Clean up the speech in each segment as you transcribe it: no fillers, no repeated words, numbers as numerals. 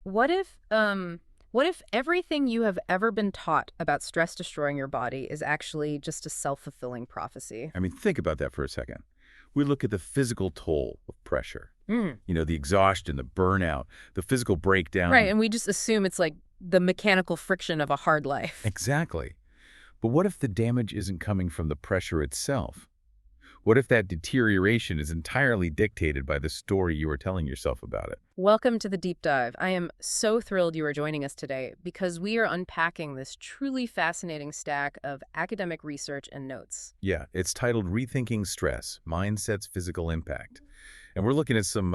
What if everything you have ever been taught about stress destroying your body is actually just a self-fulfilling prophecy? I mean, think about that for a second. We look at the physical toll of pressure, Mm. the exhaustion, the burnout, the physical Right, breakdown. and we just assume it's like the mechanical friction of a hard life. Exactly. But what if the damage isn't coming from the pressure itself? What if that deterioration is entirely dictated by the story you are telling yourself about it? Welcome to the deep dive. I am so thrilled you are joining us today because we are unpacking this truly fascinating stack of academic research and notes. Yeah, it's titled Rethinking Stress, Mindset's Physical Impact. And we're looking at some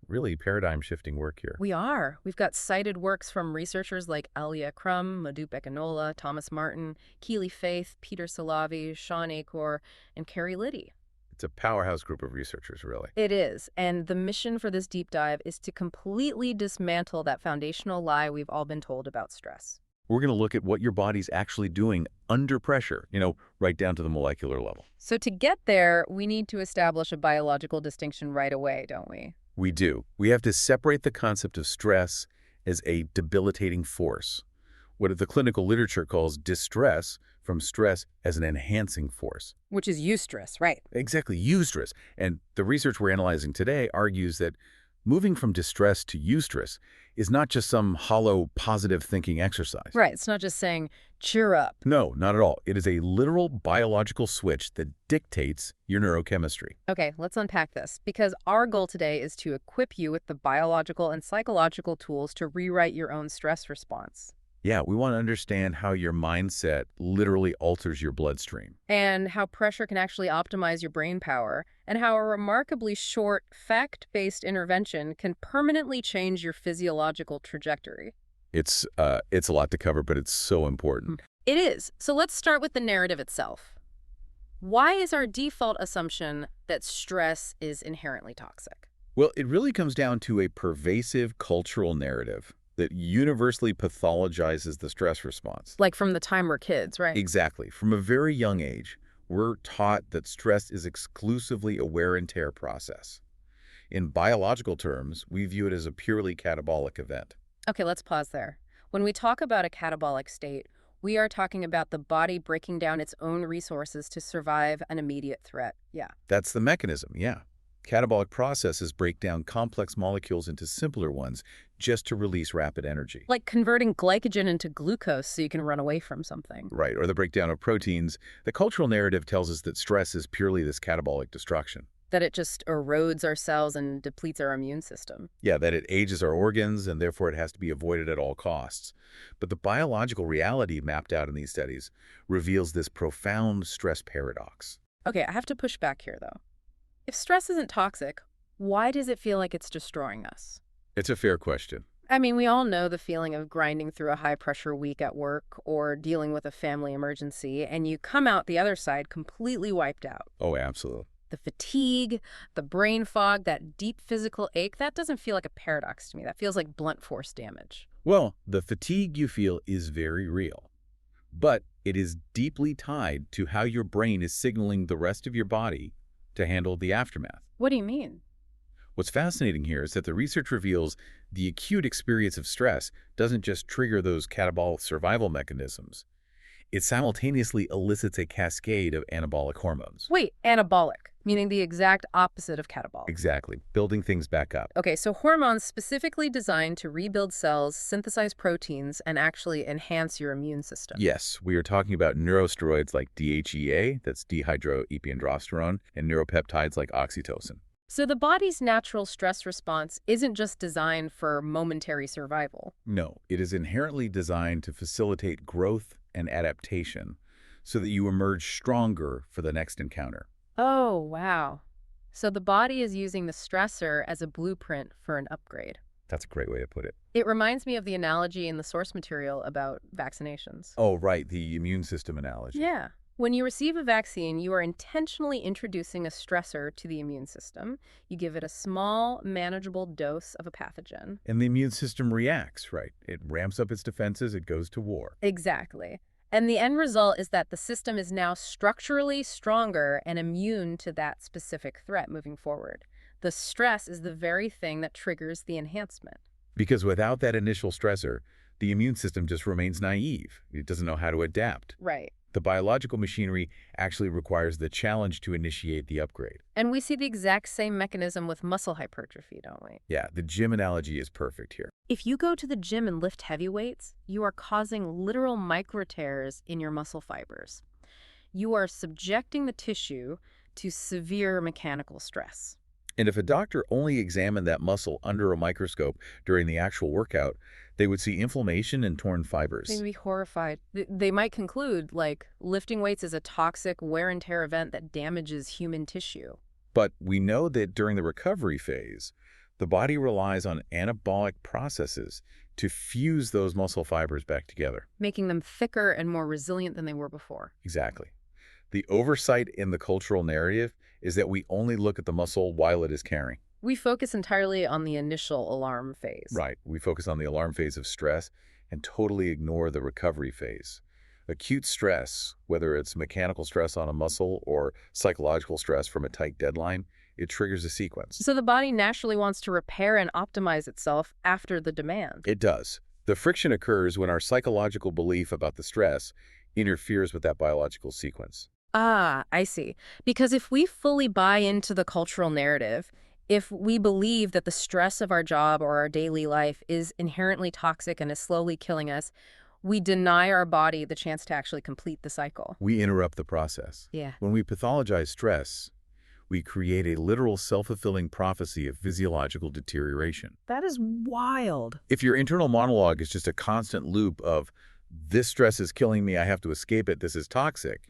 really paradigm-shifting work here. We are. We've got cited works from researchers like Alia Crum, Madhu Bekanola, Thomas Martin, Keely Faith, Peter Salavi, Sean Acor, and Carrie Liddy. It's a powerhouse group of researchers, really. It is, and the mission for this deep dive is to completely dismantle that foundational lie we've all been told about stress. We're going to look at what your body's actually doing under pressure, right down to the molecular level. So to get there, we need to establish a biological distinction right away, don't we? We do. We have to separate the concept of stress as a debilitating force, what the clinical literature calls distress, from stress as an enhancing force. Which is eustress, right? Exactly, eustress. And the research we're analyzing today argues that moving from distress to eustress is not just some hollow positive thinking exercise. Right, it's not just saying, cheer up. No, not at all. It is a literal biological switch that dictates your neurochemistry. Okay, let's unpack this, because our goal today is to equip you with the biological and psychological tools to rewrite your own stress response. Yeah, we want to understand how your mindset literally alters your bloodstream. And how pressure can actually optimize your brain power, and how a remarkably short, fact-based intervention can permanently change your physiological trajectory. It's a lot to cover, but it's so important. It is. So let's start with the narrative itself. Why is our default assumption that stress is inherently toxic? Well, it really comes down to a pervasive cultural narrative that universally pathologizes the stress response. Like from the time we're kids, right? Exactly. From a very young age, we're taught that stress is exclusively a wear and tear process. In biological terms, we view it as a purely catabolic event. Okay, let's pause there. When we talk about a catabolic state, we are talking about the body breaking down its own resources to survive an immediate threat. Yeah. That's the mechanism, yeah. Catabolic processes break down complex molecules into simpler ones just to release rapid energy. Like converting glycogen into glucose so you can run away from something. Right, or the breakdown of proteins. The cultural narrative tells us that stress is purely this catabolic destruction. That it just erodes our cells and depletes our immune system. Yeah, that it ages our organs and therefore it has to be avoided at all costs. But the biological reality mapped out in these studies reveals this profound stress paradox. Okay, I have to push back here, though. If stress isn't toxic, why does it feel like it's destroying us? It's a fair question. I mean, we all know the feeling of grinding through a high-pressure week at work or dealing with a family emergency, and you come out the other side completely wiped out. Oh, absolutely. The fatigue, the brain fog, that deep physical ache, that doesn't feel like a paradox to me. That feels like blunt force damage. Well, the fatigue you feel is very real, but it is deeply tied to how your brain is signaling the rest of your body to handle the aftermath. What do you mean? What's fascinating here is that the research reveals the acute experience of stress doesn't just trigger those catabolic survival mechanisms. It simultaneously elicits a cascade of anabolic hormones. Wait, anabolic, meaning the exact opposite of catabolic. Exactly, building things back up. Okay, so hormones specifically designed to rebuild cells, synthesize proteins, and actually enhance your immune system. Yes, we are talking about neurosteroids like DHEA, that's dehydroepiandrosterone, and neuropeptides like oxytocin. So the body's natural stress response isn't just designed for momentary survival. No, it is inherently designed to facilitate growth and adaptation so that you emerge stronger for the next encounter. Oh, wow. So the body is using the stressor as a blueprint for an upgrade. That's a great way to put it. It reminds me of the analogy in the source material about vaccinations. Oh, right, the immune system analogy. Yeah. When you receive a vaccine, you are intentionally introducing a stressor to the immune system. You give it a small, manageable dose of a pathogen. And the immune system reacts, right? It ramps up its defenses, it goes to war. Exactly. And the end result is that the system is now structurally stronger and immune to that specific threat moving forward. The stress is the very thing that triggers the enhancement. Because without that initial stressor, the immune system just remains naive. It doesn't know how to adapt. Right. The biological machinery actually requires the challenge to initiate the upgrade. And we see the exact same mechanism with muscle hypertrophy, don't we? Yeah, the gym analogy is perfect here. If you go to the gym and lift heavy weights, you are causing literal micro tears in your muscle fibers. You are subjecting the tissue to severe mechanical stress. And if a doctor only examined that muscle under a microscope during the actual workout, they would see inflammation and torn fibers. They'd be horrified. They might conclude, like, lifting weights is a toxic wear and tear event that damages human tissue. But we know that during the recovery phase, the body relies on anabolic processes to fuse those muscle fibers back together. Making them thicker and more resilient than they were before. Exactly. The oversight in the cultural narrative is that we only look at the muscle while it is carrying. We focus entirely on the initial alarm phase. Right. We focus on the alarm phase of stress and totally ignore the recovery phase. Acute stress, whether it's mechanical stress on a muscle or psychological stress from a tight deadline, it triggers a sequence. So the body naturally wants to repair and optimize itself after the demand. It does. The friction occurs when our psychological belief about the stress interferes with that biological sequence. Ah, I see. Because if we fully buy into the cultural narrative, if we believe that the stress of our job or our daily life is inherently toxic and is slowly killing us, we deny our body the chance to actually complete the cycle. We interrupt the process. Yeah. When we pathologize stress, we create a literal self-fulfilling prophecy of physiological deterioration. That is wild. If your internal monologue is just a constant loop of, this stress is killing me, I have to escape it, this is toxic,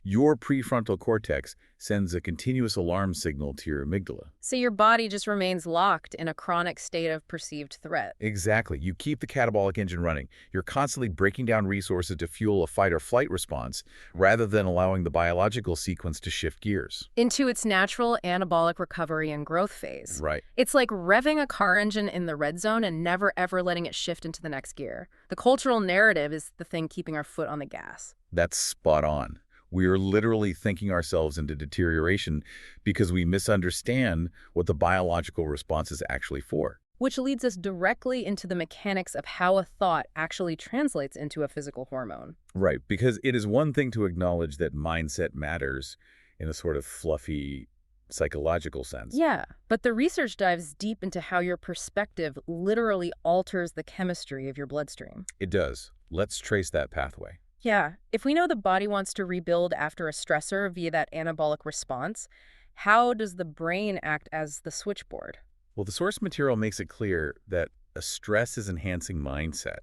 your prefrontal cortex sends a continuous alarm signal to your amygdala. So your body just remains locked in a chronic state of perceived threat. Exactly. You keep the catabolic engine running. You're constantly breaking down resources to fuel a fight or flight response rather than allowing the biological sequence to shift gears. Into its natural anabolic recovery and growth phase. Right. It's like revving a car engine in the red zone and never ever letting it shift into the next gear. The cultural narrative is the thing keeping our foot on the gas. That's spot on. We are literally thinking ourselves into deterioration because we misunderstand what the biological response is actually for. Which leads us directly into the mechanics of how a thought actually translates into a physical hormone. Right, because it is one thing to acknowledge that mindset matters in a sort of fluffy psychological sense. Yeah, but the research dives deep into how your perspective literally alters the chemistry of your bloodstream. It does. Let's trace that pathway. Yeah, if we know the body wants to rebuild after a stressor via that anabolic response, how does the brain act as the switchboard? Well, the source material makes it clear that a stress is enhancing mindset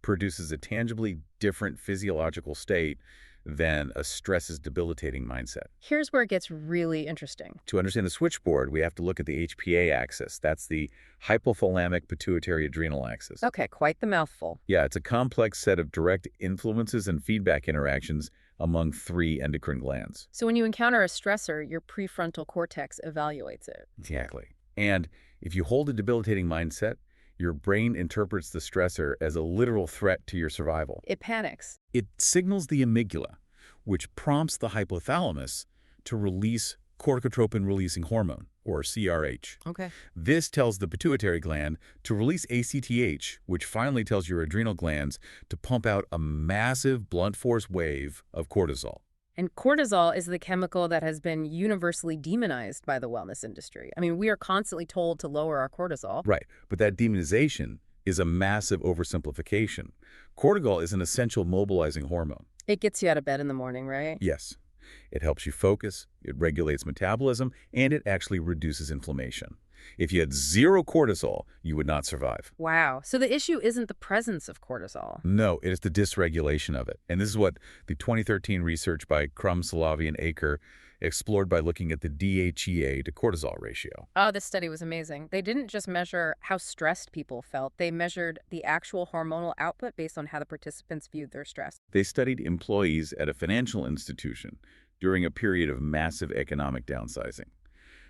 produces a tangibly different physiological state than a stress is debilitating mindset. Here's where it gets really interesting. To understand the switchboard, we have to look at the HPA axis. That's the hypothalamic pituitary adrenal axis. Okay, quite the mouthful. Yeah, it's a complex set of direct influences and feedback interactions among 3 endocrine glands. So when you encounter a stressor, your prefrontal cortex evaluates it. Exactly. And if you hold a debilitating mindset, your brain interprets the stressor as a literal threat to your survival. It panics. It signals the amygdala, which prompts the hypothalamus to release corticotropin-releasing hormone, or CRH. Okay. This tells the pituitary gland to release ACTH, which finally tells your adrenal glands to pump out a massive blunt force wave of cortisol. And cortisol is the chemical that has been universally demonized by the wellness industry. I mean, we are constantly told to lower our cortisol. Right, but that demonization is a massive oversimplification. Cortisol is an essential mobilizing hormone. It gets you out of bed in the morning, right? Yes. It helps you focus, it regulates metabolism, and it actually reduces inflammation. If you had 0 cortisol, you would not survive. Wow. So the issue isn't the presence of cortisol. No, it is the dysregulation of it. And this is what the 2013 research by Crum, Salavi, and Aker explored by looking at the DHEA to cortisol ratio. Oh, this study was amazing. They didn't just measure how stressed people felt. They measured the actual hormonal output based on how the participants viewed their stress. They studied employees at a financial institution during a period of massive economic downsizing.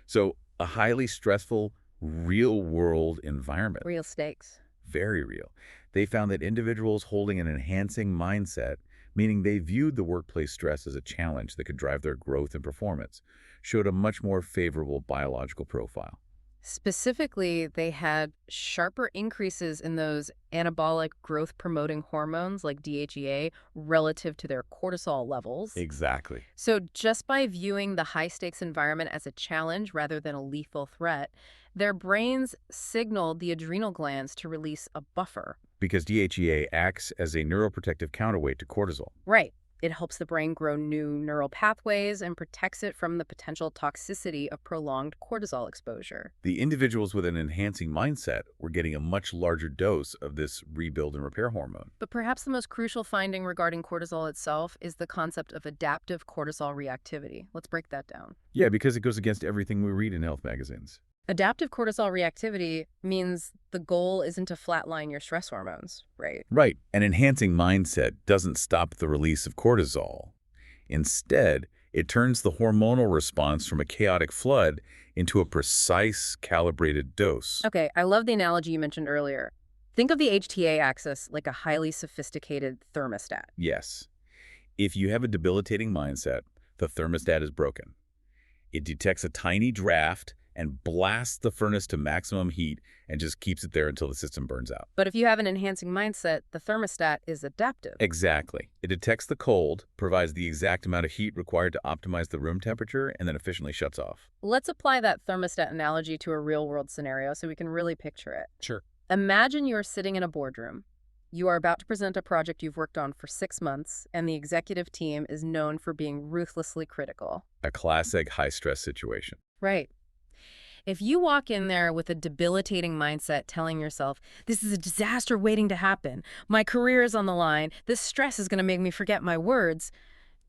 So a highly stressful, real-world environment. Real stakes. Very real. They found that individuals holding an enhancing mindset, meaning they viewed the workplace stress as a challenge that could drive their growth and performance, showed a much more favorable biological profile. Specifically, they had sharper increases in those anabolic growth-promoting hormones like DHEA relative to their cortisol levels. Exactly. So just by viewing the high-stakes environment as a challenge rather than a lethal threat, their brains signaled the adrenal glands to release a buffer. Because DHEA acts as a neuroprotective counterweight to cortisol. Right. It helps the brain grow new neural pathways and protects it from the potential toxicity of prolonged cortisol exposure. The individuals with an enhancing mindset were getting a much larger dose of this rebuild and repair hormone. But perhaps the most crucial finding regarding cortisol itself is the concept of adaptive cortisol reactivity. Let's break that down. Yeah, because it goes against everything we read in health magazines. Adaptive cortisol reactivity means the goal isn't to flatline your stress hormones, right? Right. An enhancing mindset doesn't stop the release of cortisol. Instead, it turns the hormonal response from a chaotic flood into a precise, calibrated dose. Okay, I love the analogy you mentioned earlier. Think of the HTA axis like a highly sophisticated thermostat. Yes. If you have a debilitating mindset, the thermostat is broken. It detects a tiny draft and blasts the furnace to maximum heat and just keeps it there until the system burns out. But if you have an enhancing mindset, the thermostat is adaptive. Exactly. It detects the cold, provides the exact amount of heat required to optimize the room temperature, and then efficiently shuts off. Let's apply that thermostat analogy to a real-world scenario so we can really picture it. Sure. Imagine you're sitting in a boardroom. You are about to present a project you've worked on for 6 months, and the executive team is known for being ruthlessly critical. A classic high-stress situation. Right. If you walk in there with a debilitating mindset telling yourself, this is a disaster waiting to happen, my career is on the line, this stress is going to make me forget my words,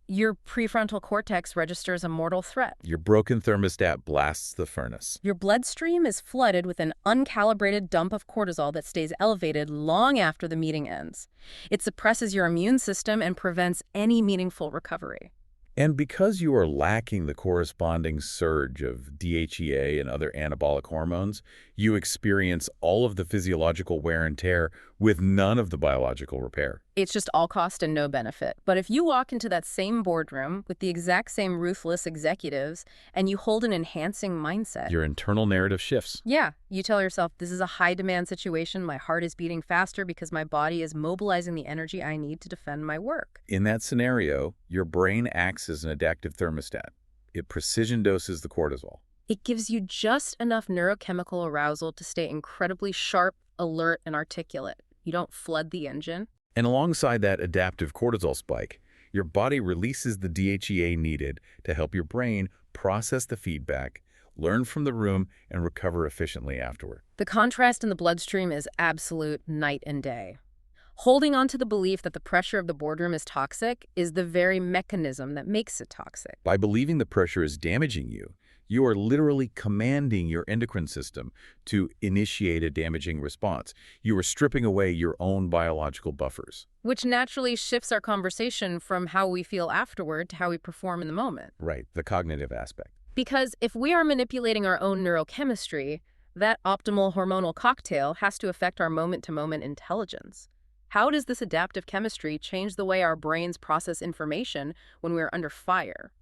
your prefrontal cortex registers a mortal threat. Your broken thermostat blasts the furnace. Your bloodstream is flooded with an uncalibrated dump of cortisol that stays elevated long after the meeting ends. It suppresses your immune system and prevents any meaningful recovery. And because you are lacking the corresponding surge of DHEA and other anabolic hormones, you experience all of the physiological wear and tear with none of the biological repair. It's just all cost and no benefit. But if you walk into that same boardroom with the exact same ruthless executives and you hold an enhancing mindset, Your internal narrative shifts. yeah, you tell yourself, this is a high-demand situation, my heart is beating faster because my body is mobilizing the energy I need to defend my work. In that scenario, your brain acts as an adaptive thermostat. It precision doses the cortisol. It gives you just enough neurochemical arousal to stay incredibly sharp, alert, and articulate. You don't flood the engine. And alongside that adaptive cortisol spike, your body releases the DHEA needed to help your brain process the feedback, learn from the room, and recover efficiently afterward. The contrast in the bloodstream is absolute night and day. Holding on to the belief that the pressure of the boardroom is toxic is the very mechanism that makes it toxic. By believing the pressure is damaging you, you are literally commanding your endocrine system to initiate a damaging response. You are stripping away your own biological buffers. Which naturally shifts our conversation from how we feel afterward to how we perform in the moment. Right, the cognitive aspect. Because if we are manipulating our own neurochemistry, that optimal hormonal cocktail has to affect our moment-to-moment intelligence. How does this adaptive chemistry change the way our brains process information when we're under fire?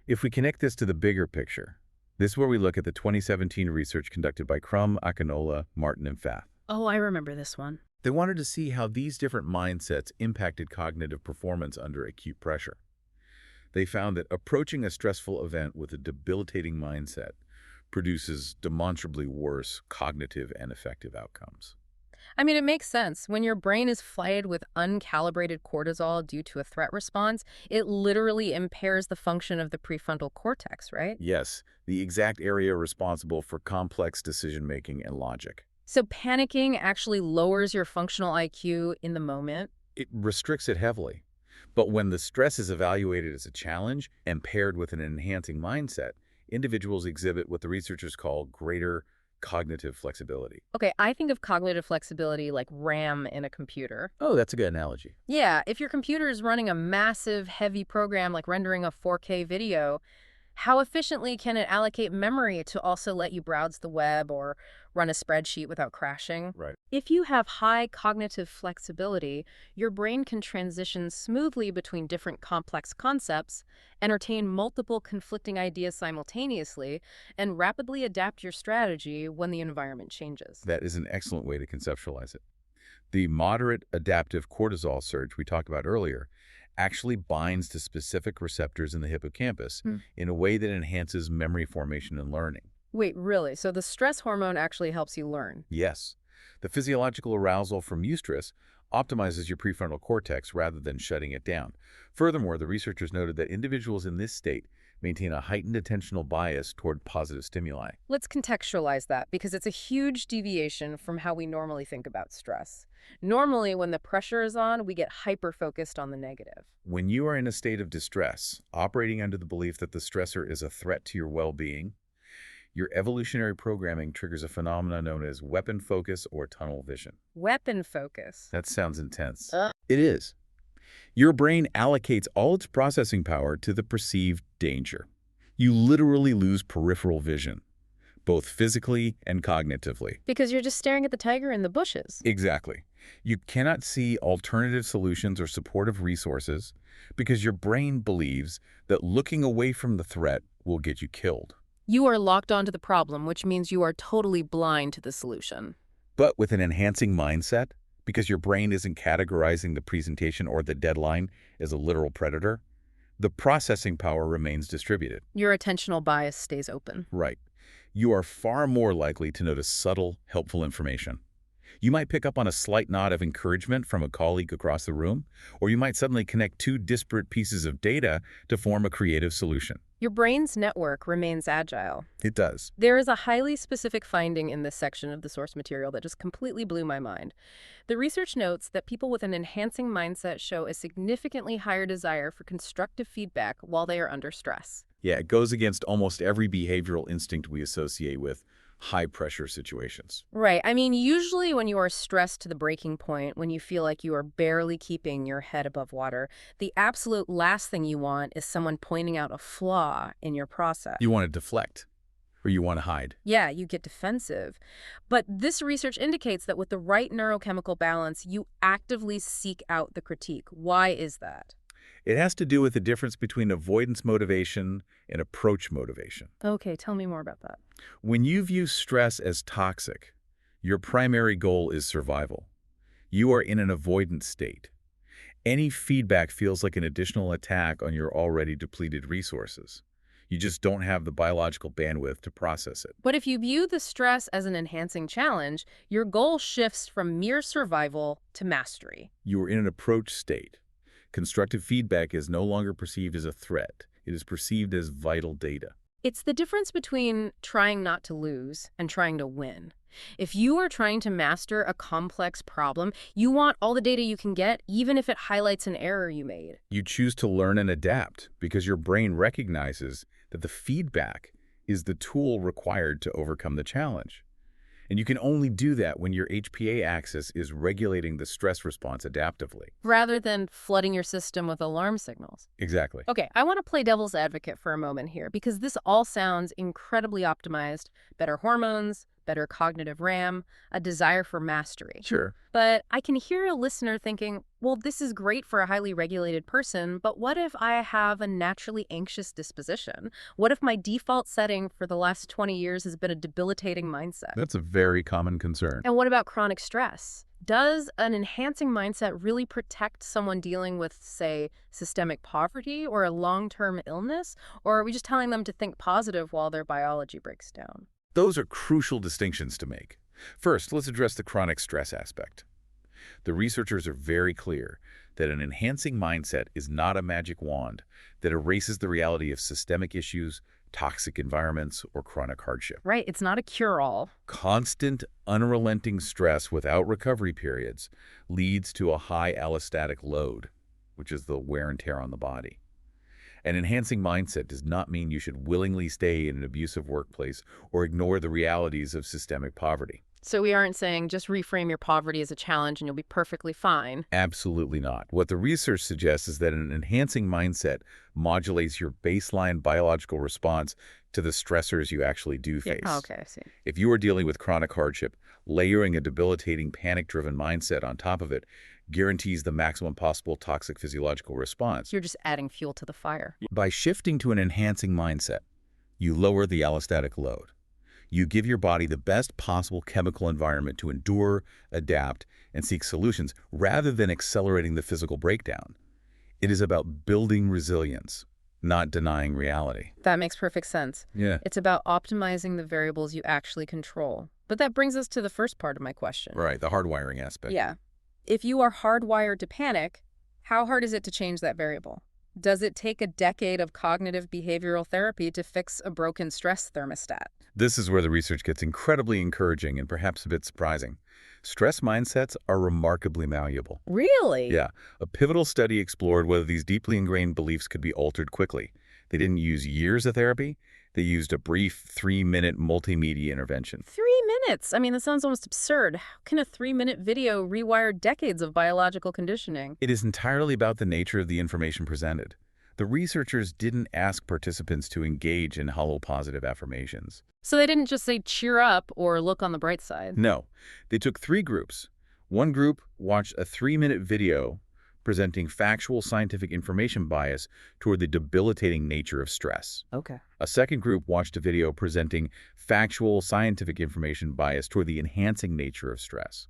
If we connect this to the bigger picture, this is where we look at the 2017 research conducted by Crum, Akinola, Martin, and Fath. Oh, I remember this one. They wanted to see how these different mindsets impacted cognitive performance under acute pressure. They found that approaching a stressful event with a debilitating mindset produces demonstrably worse cognitive and affective outcomes. I mean, it makes sense. When your brain is flooded with uncalibrated cortisol due to a threat response, it literally impairs the function of the prefrontal cortex, right? Yes, the exact area responsible for complex decision-making and logic. So panicking actually lowers your functional IQ in the moment. It restricts it heavily. But when the stress is evaluated as a challenge and paired with an enhancing mindset, individuals exhibit what the researchers call greater cognitive flexibility. Okay, I think of cognitive flexibility like RAM in a computer. Oh, that's a good analogy. Yeah, if your computer is running a massive, heavy program like rendering a 4K video, How efficiently can it allocate memory to also let you browse the web or run a spreadsheet without crashing? Right. If you have high cognitive flexibility, your brain can transition smoothly between different complex concepts, entertain multiple conflicting ideas simultaneously, and rapidly adapt your strategy when the environment changes. That is an excellent way to conceptualize it. The moderate adaptive cortisol surge we talked about earlier actually binds to specific receptors in the hippocampus Hmm. in a way that enhances memory formation and learning. Wait, really? So the stress hormone actually helps you learn? Yes, the physiological arousal from eustress optimizes your prefrontal cortex rather than shutting it down. Furthermore, the researchers noted that individuals in this state maintain a heightened attentional bias toward positive stimuli. Let's contextualize that because it's a huge deviation from how we normally think about stress. Normally, when the pressure is on, we get hyper-focused on the negative. When you are in a state of distress, operating under the belief that the stressor is a threat to your well-being, your evolutionary programming triggers a phenomenon known as weapon focus or tunnel vision. Weapon focus. That sounds intense. Uh, It is. Your brain allocates all its processing power to the perceived danger. You literally lose peripheral vision, both physically and cognitively. because you're just staring at the tiger in the bushes. Exactly. You cannot see alternative solutions or supportive resources because your brain believes that looking away from the threat will get you killed. You are locked onto the problem, which means you are totally blind to the solution. But with an enhancing mindset, because your brain isn't categorizing the presentation or the deadline as a literal predator, the processing power remains distributed. Your attentional bias stays open. Right. You are far more likely to notice subtle, helpful information. You might pick up on a slight nod of encouragement from a colleague across the room, or you might suddenly connect two disparate pieces of data to form a creative solution. Your brain's network remains agile. It does. There is a highly specific finding in this section of the source material that just completely blew my mind. The research notes that people with an enhancing mindset show a significantly higher desire for constructive feedback while they are under stress. Yeah, it goes against almost every behavioral instinct we associate with high-pressure situations. Right. I mean, usually when you are stressed to the breaking point, when you feel like you are barely keeping your head above water, the absolute last thing you want is someone pointing out a flaw in your process. You want to deflect, or you want to hide. Yeah, you get defensive. But this research indicates that with the right neurochemical balance, you actively seek out the critique. Why is that? It has to do with the difference between avoidance motivation and approach motivation. Okay, tell me more about that. When you view stress as toxic, your primary goal is survival. You are in an avoidance state. Any feedback feels like an additional attack on your already depleted resources. You just don't have the biological bandwidth to process it. But if you view the stress as an enhancing challenge, your goal shifts from mere survival to mastery. You are in an approach state. Constructive feedback is no longer perceived as a threat. It is perceived as vital data. It's the difference between trying not to lose and trying to win. If you are trying to master a complex problem, you want all the data you can get, even if it highlights an error you made. You choose to learn and adapt because your brain recognizes that the feedback is the tool required to overcome the challenge. And you can only do that when your HPA axis is regulating the stress response adaptively. Rather than flooding your system with alarm signals. Exactly. Okay, I want to play devil's advocate for a moment here because this all sounds incredibly optimized. Better hormones, better cognitive RAM, a desire for mastery. Sure. But I can hear a listener thinking, well, this is great for a highly regulated person, but what if I have a naturally anxious disposition? What if my default setting for the last 20 years has been a debilitating mindset? That's a very common concern. And what about chronic stress? Does an enhancing mindset really protect someone dealing with, say, systemic poverty or a long-term illness? Or are we just telling them to think positive while their biology breaks down? Those are crucial distinctions to make. First, let's address the chronic stress aspect. The researchers are very clear that an enhancing mindset is not a magic wand that erases the reality of systemic issues, toxic environments, or chronic hardship. Right, it's not a cure-all. Constant, unrelenting stress without recovery periods leads to a high allostatic load, which is the wear and tear on the body. An enhancing mindset does not mean you should willingly stay in an abusive workplace or ignore the realities of systemic poverty. So we aren't saying just reframe your poverty as a challenge and you'll be perfectly fine. Absolutely not. What the research suggests is that an enhancing mindset modulates your baseline biological response to the stressors you actually do Yeah. Oh, face. okay, I see. If you are dealing with chronic hardship, layering a debilitating, panic-driven mindset on top of it guarantees the maximum possible toxic physiological response. You're just adding fuel to the fire. By shifting to an enhancing mindset, you lower the allostatic load. You give your body the best possible chemical environment to endure, adapt, and seek solutions rather than accelerating the physical breakdown. It is about building resilience, not denying reality. That makes perfect sense. Yeah. It's about optimizing the variables you actually control. But that brings us to the first part of my question. Right, the hardwiring aspect. Yeah. If you are hardwired to panic, how hard is it to change that variable? Does it take a decade of cognitive behavioral therapy to fix a broken stress thermostat? This is where the research gets incredibly encouraging and perhaps a bit surprising. Stress mindsets are remarkably malleable. Really? Yeah, a pivotal study explored whether these deeply ingrained beliefs could be altered quickly. They didn't use years of therapy. They used a brief 3-minute multimedia intervention. 3 minutes? I mean, that sounds almost absurd. How can a 3-minute video rewire decades of biological conditioning? It is entirely about the nature of the information presented. The researchers didn't ask participants to engage in hollow positive affirmations. So they didn't just say cheer up or look on the bright side. No, they took 3 groups. One group watched a 3-minute video presenting factual scientific information bias toward the debilitating nature of stress. Okay. A second group watched a video presenting factual scientific information bias toward the enhancing nature of stress.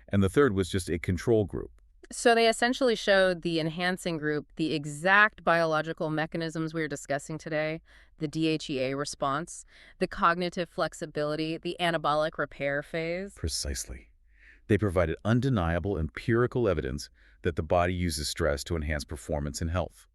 And the third was just a control group. So they essentially showed the enhancing group the exact biological mechanisms we were discussing today, the DHEA response, the cognitive flexibility, the anabolic repair phase. Precisely. They provided undeniable empirical evidence that the body uses stress to enhance performance and health.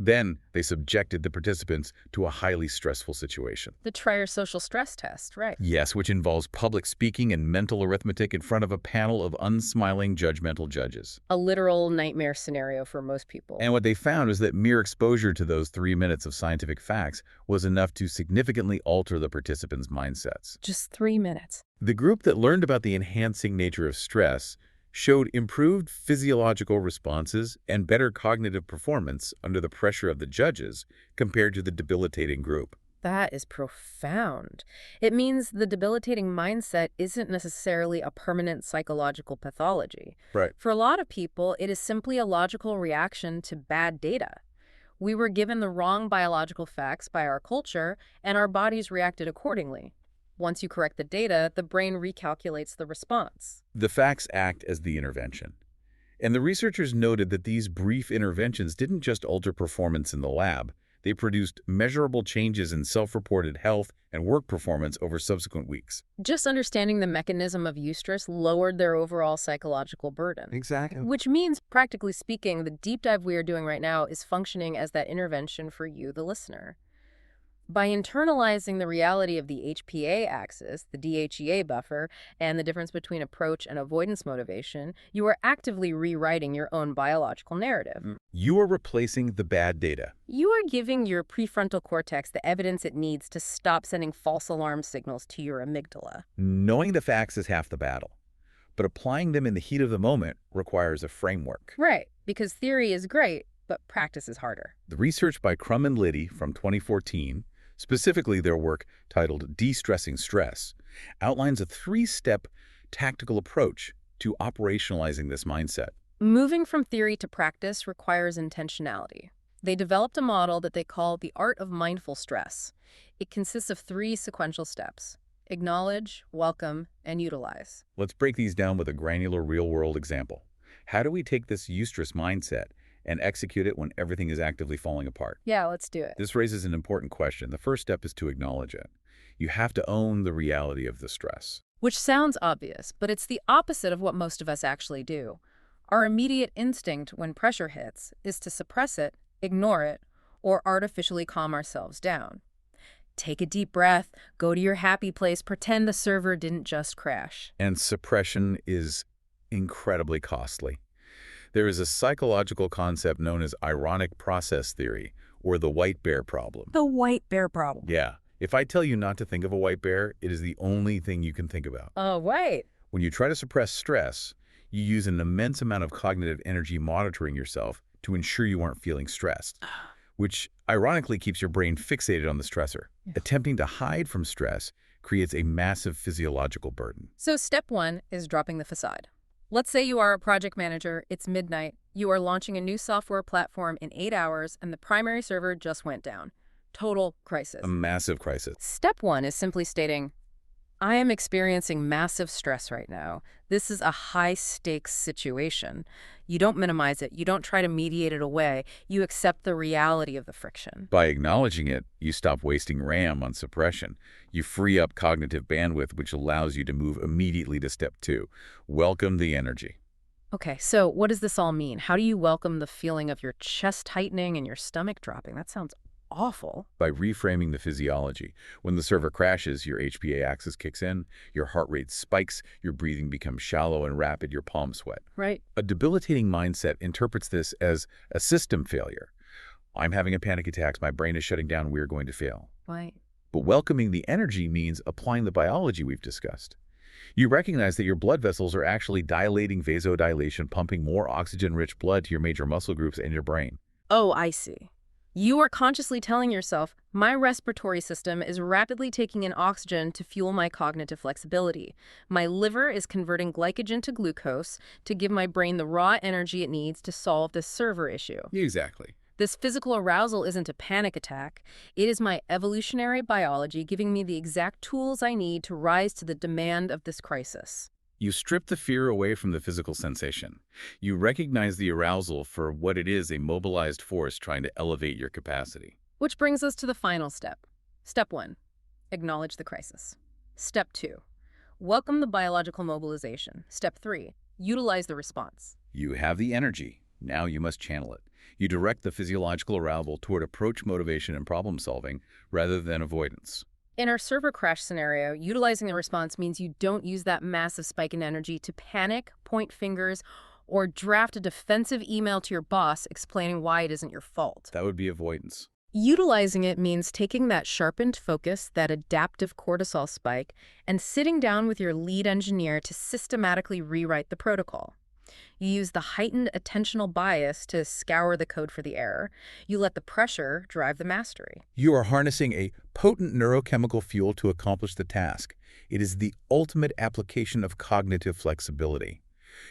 Then they subjected the participants to a highly stressful situation. The Trier social stress test, right? Yes, which involves public speaking and mental arithmetic in front of a panel of unsmiling, judgmental judges. A literal nightmare scenario for most people. And what they found was that mere exposure to those 3 minutes of scientific facts was enough to significantly alter the participants' mindsets. Just 3 minutes. The group that learned about the enhancing nature of stress showed improved physiological responses and better cognitive performance under the pressure of the judges compared to the debilitating group. That is profound. It means the debilitating mindset isn't necessarily a permanent psychological pathology. Right. For a lot of people, it is simply a logical reaction to bad data. We were given the wrong biological facts by our culture, and our bodies reacted accordingly. Once you correct the data, the brain recalculates the response. The facts act as the intervention. And the researchers noted that these brief interventions didn't just alter performance in the lab, they produced measurable changes in self-reported health and work performance over subsequent weeks. Just understanding the mechanism of eustress lowered their overall psychological burden. Exactly. Which means, practically speaking, the deep dive we are doing right now is functioning as that intervention for you, the listener. By internalizing the reality of the HPA axis, the DHEA buffer, and the difference between approach and avoidance motivation, you are actively rewriting your own biological narrative. You are replacing the bad data. You are giving your prefrontal cortex the evidence it needs to stop sending false alarm signals to your amygdala. Knowing the facts is half the battle, but applying them in the heat of the moment requires a framework. Right, because theory is great, but practice is harder. The research by Crum and Liddy from 2014, specifically their work titled De-Stressing Stress, outlines a 3-step tactical approach to operationalizing this mindset. Moving from theory to practice requires intentionality. They developed a model that they call the art of mindful stress. It consists of 3 sequential steps: acknowledge, welcome, and utilize. Let's break these down with a granular real-world example. How do we take this eustress mindset and execute it when everything is actively falling apart? Yeah, let's do it. This raises an important question. The first step is to acknowledge it. You have to own the reality of the stress. Which sounds obvious, but it's the opposite of what most of us actually do. Our immediate instinct when pressure hits is to suppress it, ignore it, or artificially calm ourselves down. Take a deep breath, go to your happy place, pretend the server didn't just crash. And suppression is incredibly costly. There is a psychological concept known as ironic process theory, or the white bear problem. The white bear problem. Yeah, If I tell you not to think of a white bear, it is the only thing you can think about. Oh, right. When you try to suppress stress, you use an immense amount of cognitive energy monitoring yourself to ensure you aren't feeling stressed, which ironically keeps your brain fixated on the stressor. Yeah. Attempting to hide from stress creates a massive physiological burden. So step one is dropping the facade. Let's say you are a project manager, it's midnight, you are launching a new software platform in 8 hours, and the primary server just went down. Total crisis. A massive crisis. Step one is simply stating, I am experiencing massive stress right now. This is a high-stakes situation. You don't minimize it. You don't try to mediate it away. You accept the reality of the friction. By acknowledging it, you stop wasting RAM on suppression. You free up cognitive bandwidth, which allows you to move immediately to step two. Welcome the energy. Okay, so what does this all mean? How do you welcome the feeling of your chest tightening and your stomach dropping? That sounds awful. By reframing the physiology. When the server crashes, your HPA axis kicks in, your heart rate spikes, your breathing becomes shallow and rapid, your palms sweat. Right. A debilitating mindset interprets this as a system failure. I'm having a panic attack, my brain is shutting down, we're going to fail. Right. But welcoming the energy means applying the biology we've discussed. You recognize that your blood vessels are actually dilating, vasodilation, pumping more oxygen-rich blood to your major muscle groups and your brain. Oh, I see. You are consciously telling yourself, my respiratory system is rapidly taking in oxygen to fuel my cognitive flexibility. My liver is converting glycogen to glucose to give my brain the raw energy it needs to solve this server issue. Exactly. This physical arousal isn't a panic attack. It is my evolutionary biology giving me the exact tools I need to rise to the demand of this crisis. You strip the fear away from the physical sensation. You recognize the arousal for what it is, a mobilized force trying to elevate your capacity. Which brings us to the final step. Step one, acknowledge the crisis. Step two, welcome the biological mobilization. Step three, utilize the response. You have the energy. Now you must channel it. You direct the physiological arousal toward approach motivation and problem solving rather than avoidance. In our server crash scenario, utilizing the response means you don't use that massive spike in energy to panic, point fingers, or draft a defensive email to your boss explaining why it isn't your fault. That would be avoidance. Utilizing it means taking that sharpened focus, that adaptive cortisol spike, and sitting down with your lead engineer to systematically rewrite the protocol. You use the heightened attentional bias to scour the code for the error. You let the pressure drive the mastery. You are harnessing a potent neurochemical fuel to accomplish the task. It is the ultimate application of cognitive flexibility.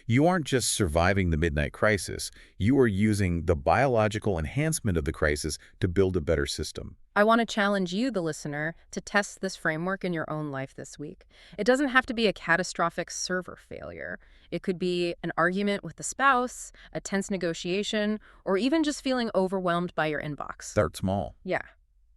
You aren't just surviving the midnight crisis. You are using the biological enhancement of the crisis to build a better system. I want to challenge you, the listener, to test this framework in your own life this week. It doesn't have to be a catastrophic server failure. It could be an argument with the spouse, a tense negotiation, or even just feeling overwhelmed by your inbox. Start small. Yeah.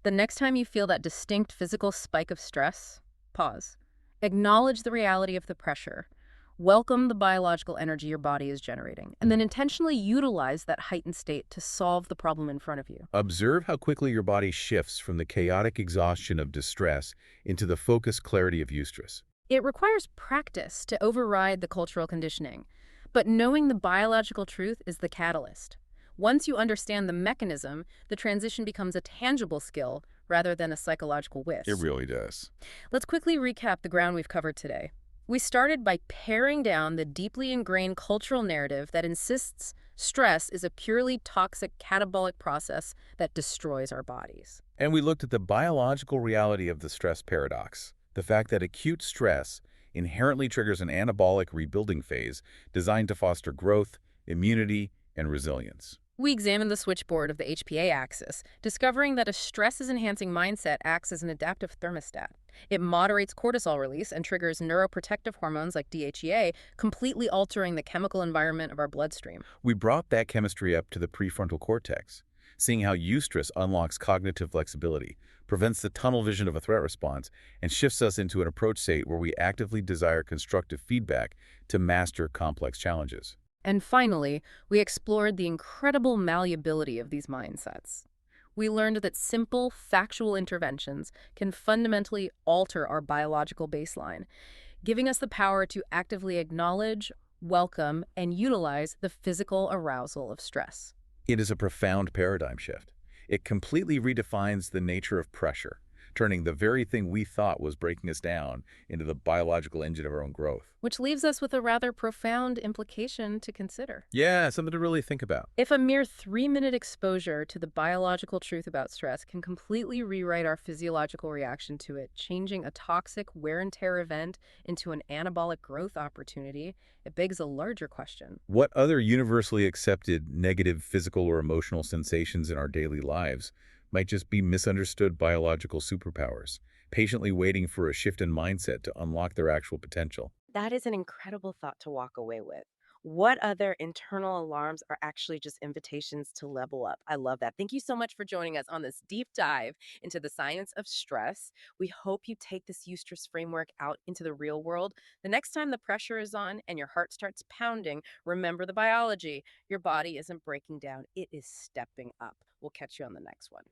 The next time you feel that distinct physical spike of stress, pause. Acknowledge the reality of the pressure. Welcome the biological energy your body is generating, and then intentionally utilize that heightened state to solve the problem in front of you. Observe how quickly your body shifts from the chaotic exhaustion of distress into the focused clarity of eustress. It requires practice to override the cultural conditioning, but knowing the biological truth is the catalyst. Once you understand the mechanism, the transition becomes a tangible skill rather than a psychological whisk. It really does. Let's quickly recap the ground we've covered today. We started by paring down the deeply ingrained cultural narrative that insists stress is a purely toxic catabolic process that destroys our bodies. And we looked at the biological reality of the stress paradox, the fact that acute stress inherently triggers an anabolic rebuilding phase designed to foster growth, immunity, and resilience. We examined the switchboard of the HPA axis, discovering that a stress-enhancing mindset acts as an adaptive thermostat. It moderates cortisol release and triggers neuroprotective hormones like DHEA, completely altering the chemical environment of our bloodstream. We brought that chemistry up to the prefrontal cortex, seeing how eustress unlocks cognitive flexibility, prevents the tunnel vision of a threat response, and shifts us into an approach state where we actively desire constructive feedback to master complex challenges. And finally, we explored the incredible malleability of these mindsets. We learned that simple, factual interventions can fundamentally alter our biological baseline, giving us the power to actively acknowledge, welcome, and utilize the physical arousal of stress. It is a profound paradigm shift. It completely redefines the nature of pressure, turning the very thing we thought was breaking us down into the biological engine of our own growth. Which leaves us with a rather profound implication to consider. Yeah, something to really think about. If a mere 3-minute exposure to the biological truth about stress can completely rewrite our physiological reaction to it, changing a toxic wear and tear event into an anabolic growth opportunity, it begs a larger question. What other universally accepted negative physical or emotional sensations in our daily lives might just be misunderstood biological superpowers, patiently waiting for a shift in mindset to unlock their actual potential? That is an incredible thought to walk away with. What other internal alarms are actually just invitations to level up? I love that. Thank you so much for joining us on this deep dive into the science of stress. We hope you take this eustress framework out into the real world. The next time the pressure is on and your heart starts pounding, remember the biology. Your body isn't breaking down, it is stepping up. We'll catch you on the next one.